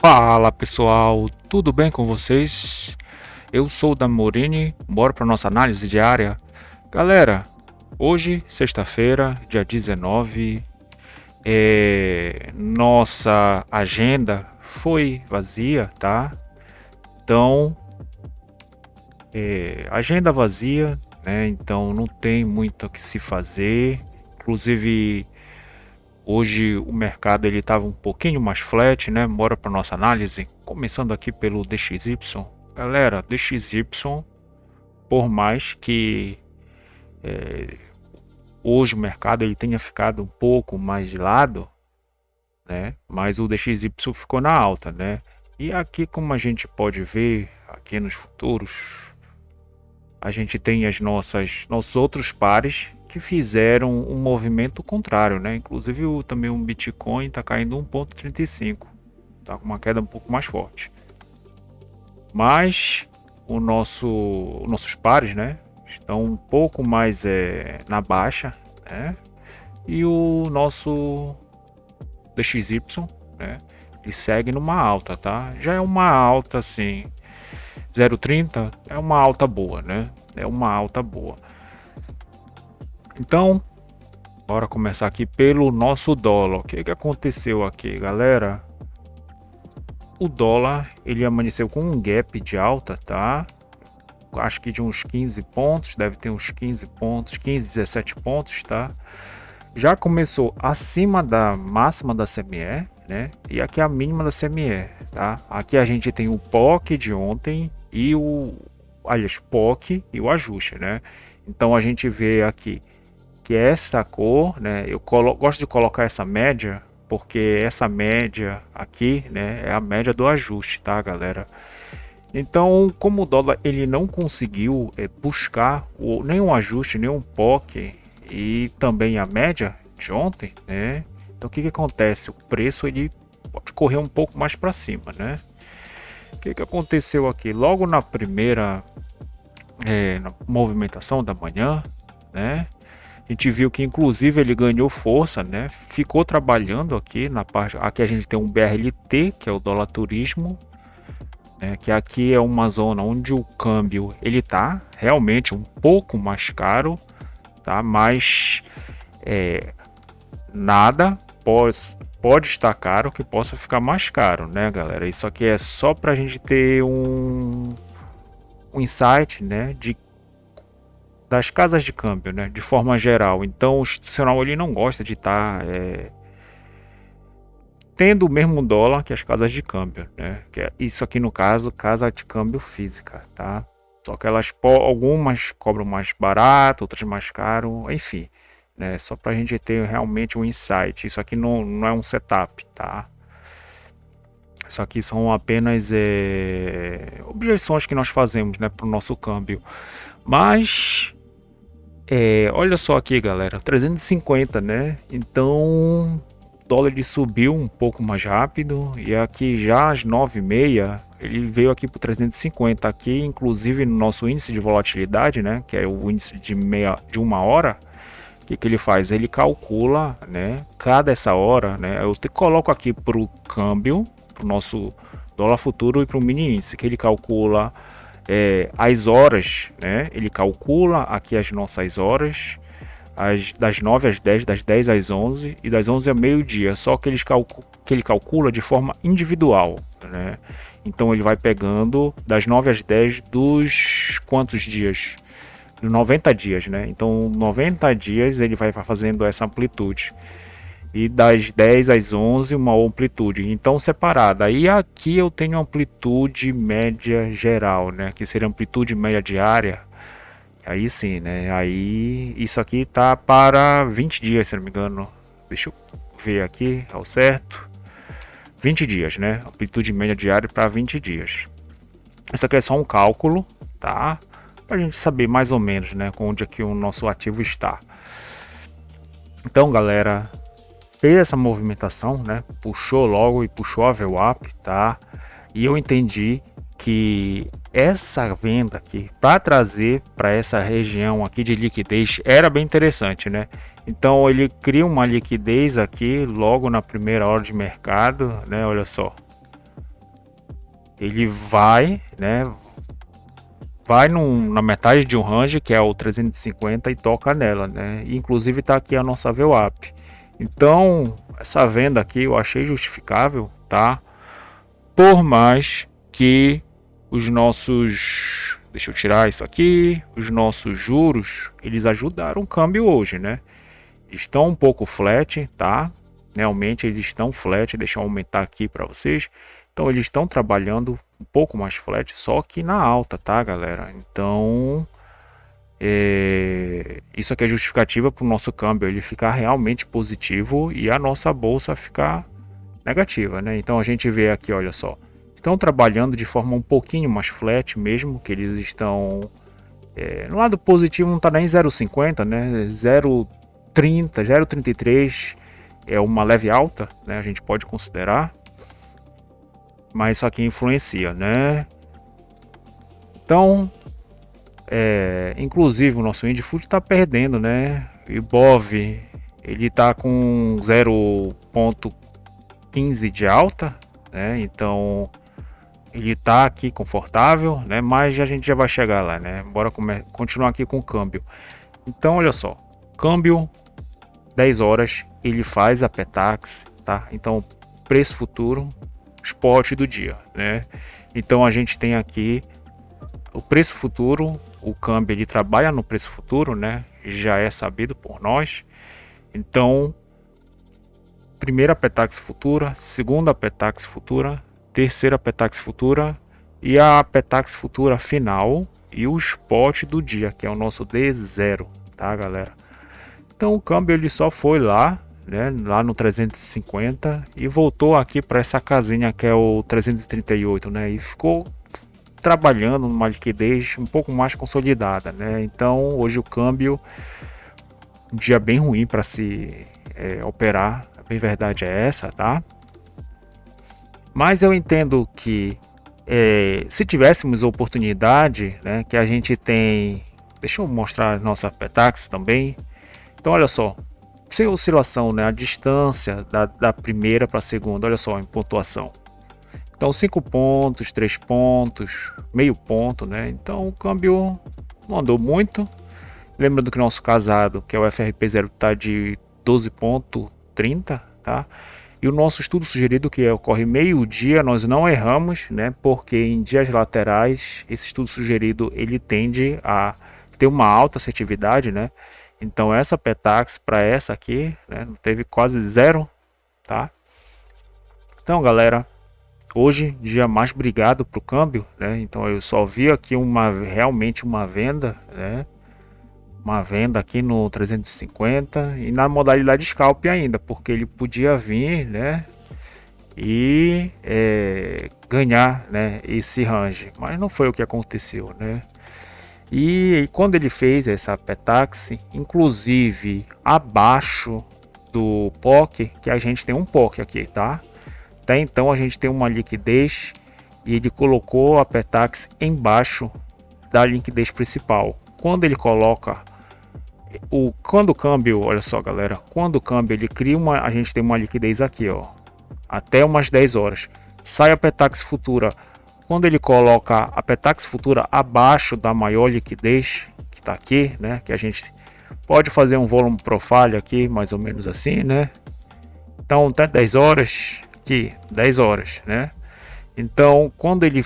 Fala pessoal, tudo bem com vocês? Eu sou o da Morini, bora para nossa análise diária. Galera, hoje, sexta-feira, dia 19, nossa agenda foi vazia, tá? Então, agenda vazia, né? Então não tem muito o que se fazer. Inclusive, hoje o mercado ele estava um pouquinho mais flat, né? Bora para nossa análise, começando aqui pelo DXY. Galera, DXY, por mais que hoje o mercado ele tenha ficado um pouco mais de lado, né? Mas o DXY ficou na alta, né? E aqui, como a gente pode ver aqui nos futuros, a gente tem nossos outros pares que fizeram um movimento contrário, né? Inclusive também o Bitcoin está caindo 1,35, tá com uma queda um pouco mais forte. Mas nossos pares, né, estão um pouco mais na baixa, né? E o nosso DXY, né, ele segue numa alta, tá? Já é uma alta assim, 0,30 é uma alta boa, né? É uma alta boa. Então, bora começar aqui pelo nosso dólar. O que aconteceu aqui, galera? O dólar, ele amanheceu com um gap de alta, tá? Acho que de uns 15 pontos, deve ter uns 15 pontos, 15, 17 pontos, tá? Já começou acima da máxima da CME, né? E aqui a mínima da CME, tá? Aqui a gente tem o POC de ontem e aliás, POC e o ajuste, né? Então a gente vê aqui que esta cor, né? Eu gosto de colocar essa média porque essa média aqui, né, é a média do ajuste, tá, galera? Então, como o dólar ele não conseguiu buscar nenhum ajuste, nenhum POC e também a média de ontem, né? Então, o que acontece? O preço ele pode correr um pouco mais para cima, né? O que aconteceu aqui? Logo na primeira na movimentação da manhã, né? A gente viu que inclusive ele ganhou força, né? Ficou trabalhando aqui na parte. Aqui a gente tem um BRLT, que é o dólar turismo, que aqui é uma zona onde o câmbio ele tá realmente um pouco mais caro, tá? Mas nada pode estar caro que possa ficar mais caro, né, galera? Isso aqui é só para a gente ter um insight, né, das casas de câmbio, né, de forma geral. Então, o institucional ele não gosta de estar tendo o mesmo dólar que as casas de câmbio, né? Que é isso aqui no caso, casa de câmbio física, tá? Só que algumas cobram mais barato, outras mais caro, enfim, né? Só para a gente ter realmente um insight. Isso aqui não é um setup, tá? Isso aqui são apenas objeções que nós fazemos, né, para o nosso câmbio. Mas olha só aqui, galera, 350, né? Então o dólar ele subiu um pouco mais rápido e aqui já às 9h30 ele veio aqui para 350 aqui, inclusive no nosso índice de volatilidade, né? Que é o índice de uma hora. O que ele faz? Ele calcula, né? Cada essa hora, né? Eu coloco aqui para o câmbio, para o nosso dólar futuro e para o mini índice, que ele calcula as horas, né? Ele calcula aqui as nossas horas, das 9 às 10, das 10 às 11 e das 11 ao meio-dia. Só que ele calcula de forma individual, né? Então ele vai pegando das 9 às 10 dos quantos dias? De 90 dias, né? Então 90 dias ele vai fazendo essa amplitude. E das 10 às 11 uma amplitude, então separada. E aqui eu tenho amplitude média geral, né? Que seria amplitude média diária. Aí sim, né? Aí isso aqui tá para 20 dias, se não me engano. Deixa eu ver aqui ao certo. 20 dias, né? Amplitude média diária para 20 dias. Isso aqui é só um cálculo, tá? Pra gente saber mais ou menos, né? Onde é que o nosso ativo está. Então, galera, fez essa movimentação, né? Puxou logo e puxou a VWAP, tá? E eu entendi que essa venda aqui para trazer para essa região aqui de liquidez era bem interessante, né? Então ele cria uma liquidez aqui logo na primeira hora de mercado, né? Olha só, ele vai, né, vai na metade de um range, que é o 350, e toca nela, né? E, inclusive tá aqui a nossa VWAP. Então, essa venda aqui eu achei justificável, tá? Por mais que os nossos, deixa eu tirar isso aqui, os nossos juros, eles ajudaram o câmbio hoje, né? Estão um pouco flat, tá? Realmente eles estão flat, deixa eu aumentar aqui para vocês. Então eles estão trabalhando um pouco mais flat, só que na alta, tá, galera? Então isso aqui é justificativa para o nosso câmbio ele ficar realmente positivo e a nossa bolsa ficar negativa, né? Então a gente vê aqui, olha só, estão trabalhando de forma um pouquinho mais flat, mesmo que eles estão no lado positivo, não está nem 0,50, né? 0,30, 0,33 é uma leve alta, né? A gente pode considerar, mas isso aqui influencia, né? Então, inclusive o nosso índice food está perdendo, né? O Ibov ele está com 0,15 de alta, né? Então ele está aqui confortável, né? Mas a gente já vai chegar lá, né? Bora continuar aqui com o câmbio. Então olha só, câmbio 10 horas ele faz a Petax, tá? Então preço futuro, spot do dia, né? Então a gente tem aqui o preço futuro, o câmbio ele trabalha no preço futuro, né? Já é sabido por nós. Então, primeira Petax futura, segunda Petax futura, terceira Petax futura e a Petax futura final e o spot do dia, que é o nosso D0, tá, galera? Então o câmbio ele só foi lá, né, lá no 350 e voltou aqui para essa casinha que é o 338, né? E ficou trabalhando numa liquidez um pouco mais consolidada, né? Então hoje o câmbio um dia bem ruim para se operar, a bem verdade é essa, tá? Mas eu entendo que se tivéssemos oportunidade, né, que a gente tem, deixa eu mostrar a nossa Petax também. Então olha só, sem oscilação, né, a distância da primeira para a segunda, olha só em pontuação. Então 5 pontos, 3 pontos, meio ponto, né? Então o câmbio não andou muito. Lembrando que o nosso casado, que é o FRP0, está de 12,30, tá? E o nosso estudo sugerido, que ocorre meio-dia, nós não erramos, né? Porque em dias laterais, esse estudo sugerido, ele tende a ter uma alta assertividade, né? Então essa Petax para essa aqui, né, teve quase zero, tá? Então, galera, hoje dia mais brigado para o câmbio, né? Então eu só vi aqui realmente uma venda, né? Uma venda aqui no 350 e na modalidade scalp ainda, porque ele podia vir, né? E ganhar, né? Esse range, mas não foi o que aconteceu, né? E quando ele fez essa Petax, inclusive abaixo do POC, que a gente tem um POC aqui, tá? Até então a gente tem uma liquidez e ele colocou a Petax embaixo da liquidez principal. Quando ele coloca quando o câmbio, olha só, galera, quando o câmbio ele cria a gente tem uma liquidez aqui, ó, até umas 10 horas. Sai a Petax futura. Quando ele coloca a Petax futura abaixo da maior liquidez que está aqui, né, que a gente pode fazer um volume profile aqui, mais ou menos assim, né? Então, até 10 horas aqui, 10 horas, né? Então, quando ele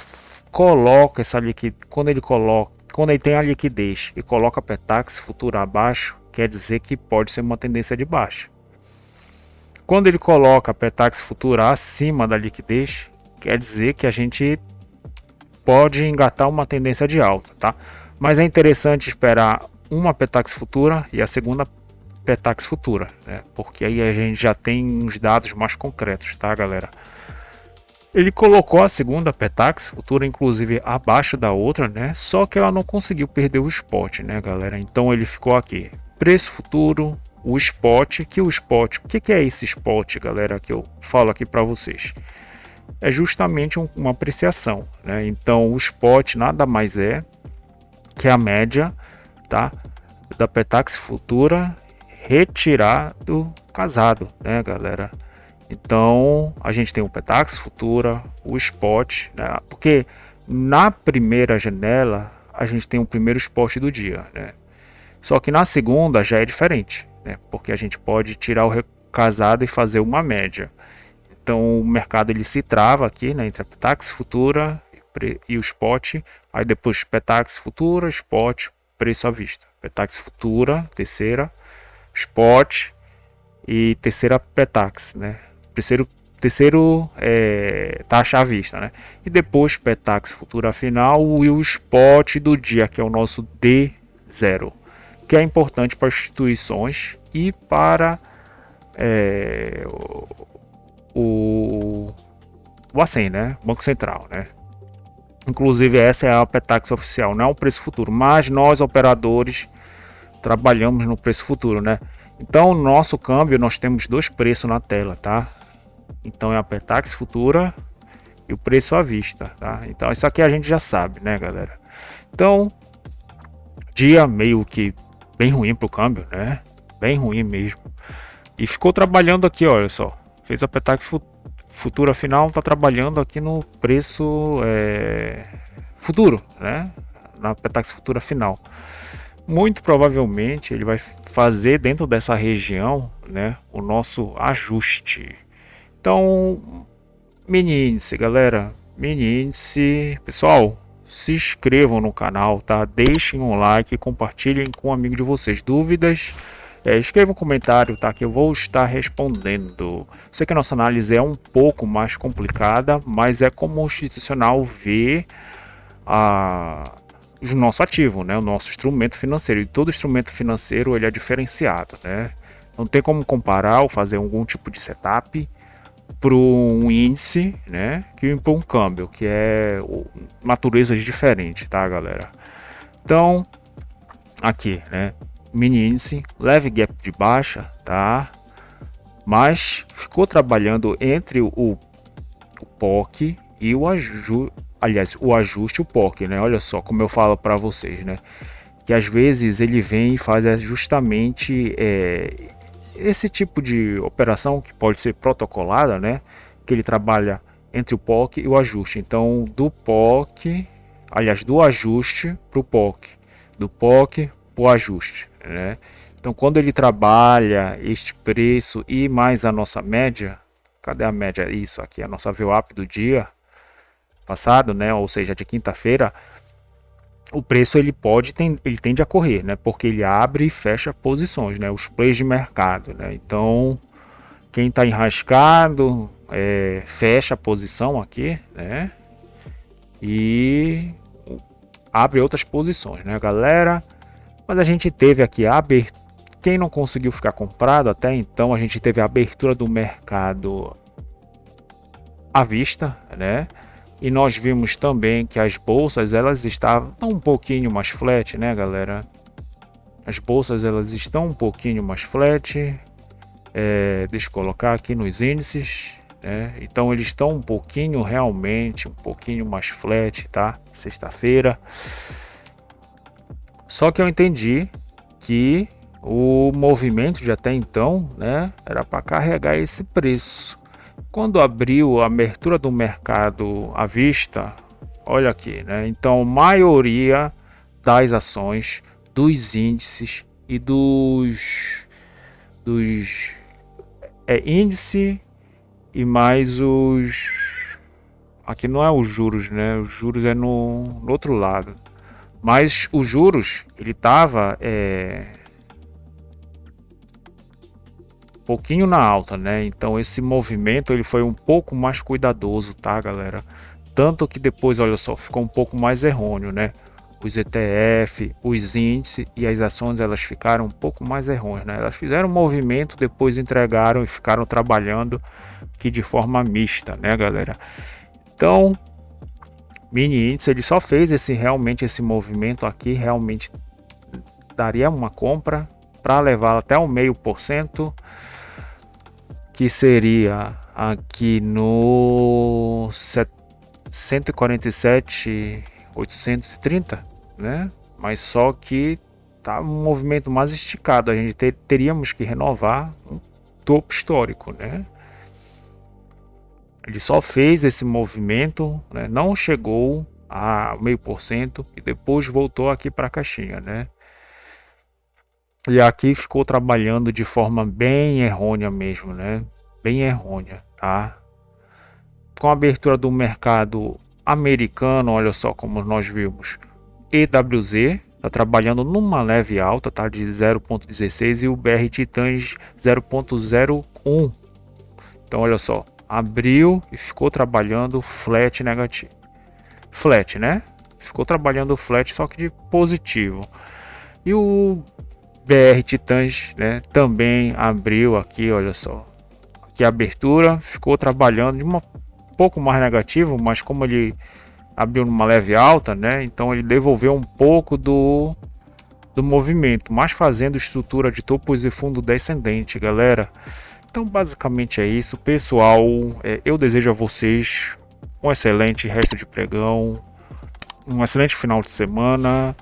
coloca essa liquidez, quando ele tem a liquidez e coloca a Petax futura abaixo, quer dizer que pode ser uma tendência de baixa. Quando ele coloca a Petax futura acima da liquidez, quer dizer que a gente pode engatar uma tendência de alta, tá? Mas é interessante esperar uma Petax futura e a segunda Petax futura, né? Porque aí a gente já tem uns dados mais concretos, tá, galera? Ele colocou a segunda Petax futura, inclusive abaixo da outra, né? Só que ela não conseguiu perder o spot, né, galera? Então ele ficou aqui. Preço futuro, o spot. O que é esse spot, galera? Que eu falo aqui para vocês. É justamente uma apreciação, né? Então o spot nada mais é que a média, tá? Da Petax futura retirar do casado, né, galera? Então a gente tem o Petax Futura, o Spot, né? Porque na primeira janela a gente tem o primeiro spot do dia, né? Só que na segunda já é diferente, né? Porque a gente pode tirar o casado e fazer uma média. Então o mercado ele se trava aqui, né, entre a Petax Futura e o Spot. Aí depois Petax Futura, Spot, preço à vista. Petax Futura, terceira, Spot e terceira Petax, né? Terceiro taxa à vista, né? E depois Petax Futura final e o Spot do dia, que é o nosso D0, que é importante para instituições e para o Bacen, né? Banco Central, né? Inclusive essa é a Petax oficial, não é um preço futuro, mas nós operadores trabalhamos no preço futuro, né? Então, no nosso câmbio nós temos dois preços na tela, tá? Então é a Petax futura e o preço à vista, tá? Então isso aqui a gente já sabe, né, galera? Então, dia meio que bem ruim pro câmbio, né? Bem ruim mesmo. E ficou trabalhando aqui, olha só. Fez a Petax futura final, tá trabalhando aqui no preço futuro, né? Na Petax futura final. Muito provavelmente ele vai fazer dentro dessa região, né, o nosso ajuste. Então, mini índice, galera, mini índice, pessoal, se inscrevam no canal, tá? Deixem um like, compartilhem com um amigo de vocês. Dúvidas? Escreva um comentário, tá? Que eu vou estar respondendo. Sei que a nossa análise é um pouco mais complicada, mas é como institucional ver o nosso ativo, né? O nosso instrumento financeiro. E todo instrumento financeiro ele é diferenciado, né? Não tem como comparar ou fazer algum tipo de setup para um índice, né? Que para um câmbio, que é naturezas diferentes, tá, galera? Então, aqui, né? Mini índice, leve gap de baixa, tá? Mas ficou trabalhando entre o POC e o ajuste. Aliás, o ajuste e o POC, né? Olha só como eu falo para vocês, né? Que às vezes ele vem e faz justamente esse tipo de operação que pode ser protocolada, né? Que ele trabalha entre o POC e o ajuste. Então, do POC, aliás, do ajuste para o POC, do POC para o ajuste, né? Então, quando ele trabalha este preço e mais a nossa média, cadê a média? Isso aqui, a nossa VWAP do dia passado, né? Ou seja, de quinta-feira, o preço ele tende a correr, né? Porque ele abre e fecha posições, né? Os plays de mercado, né? Então, quem está enrascado fecha a posição aqui, né? E abre outras posições, né, galera? Mas a gente teve aqui a abertura. Quem não conseguiu ficar comprado até então, a gente teve a abertura do mercado à vista, né? E nós vimos também que as bolsas elas estavam um pouquinho mais flat, né, galera? As bolsas elas estão um pouquinho mais flat. Deixa eu colocar aqui nos índices, né? Então eles estão um pouquinho realmente, um pouquinho mais flat, tá? Sexta-feira. Só que eu entendi que o movimento de até então, né, era para carregar esse preço. Quando abriu a abertura do mercado à vista, olha aqui, né? Então, maioria das ações, dos índices e dos índice e mais os aqui não é os juros, né? Os juros é no outro lado. Mas os juros ele tava pouquinho na alta, né? Então esse movimento ele foi um pouco mais cuidadoso, tá, galera? Tanto que depois, olha só, ficou um pouco mais errôneo, né? Os ETF, os índices e as ações elas ficaram um pouco mais errôneas, né? Elas fizeram um movimento, depois entregaram e ficaram trabalhando que de forma mista, né, galera? Então, mini índice ele só fez realmente esse movimento aqui, realmente daria uma compra para levar até o 0,5%, que seria aqui no 147.830, né? Mas só que tá um movimento mais esticado, a gente teríamos que renovar um topo histórico, né? Ele só fez esse movimento, né, não chegou a 0,5% e depois voltou aqui para a caixinha, né? E aqui ficou trabalhando de forma bem errônea mesmo, né? Bem errônea, tá? Com a abertura do mercado americano, olha só como nós vimos, EWZ está trabalhando numa leve alta, tá? De 0,16 e o BR Titãs 0,01. Então olha só, abriu e ficou trabalhando flat negativo. Flat, né? Ficou trabalhando flat, só que de positivo. E o BR Titãs, né, também abriu aqui, olha só. Aqui a abertura ficou trabalhando de uma pouco mais negativo, mas como ele abriu numa leve alta, né? Então ele devolveu um pouco do movimento, mas fazendo estrutura de topos e fundo descendente, galera. Então basicamente é isso, pessoal. Eu desejo a vocês um excelente resto de pregão, um excelente final de semana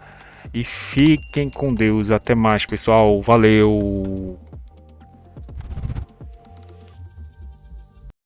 e fiquem com Deus. Até mais, pessoal. Valeu!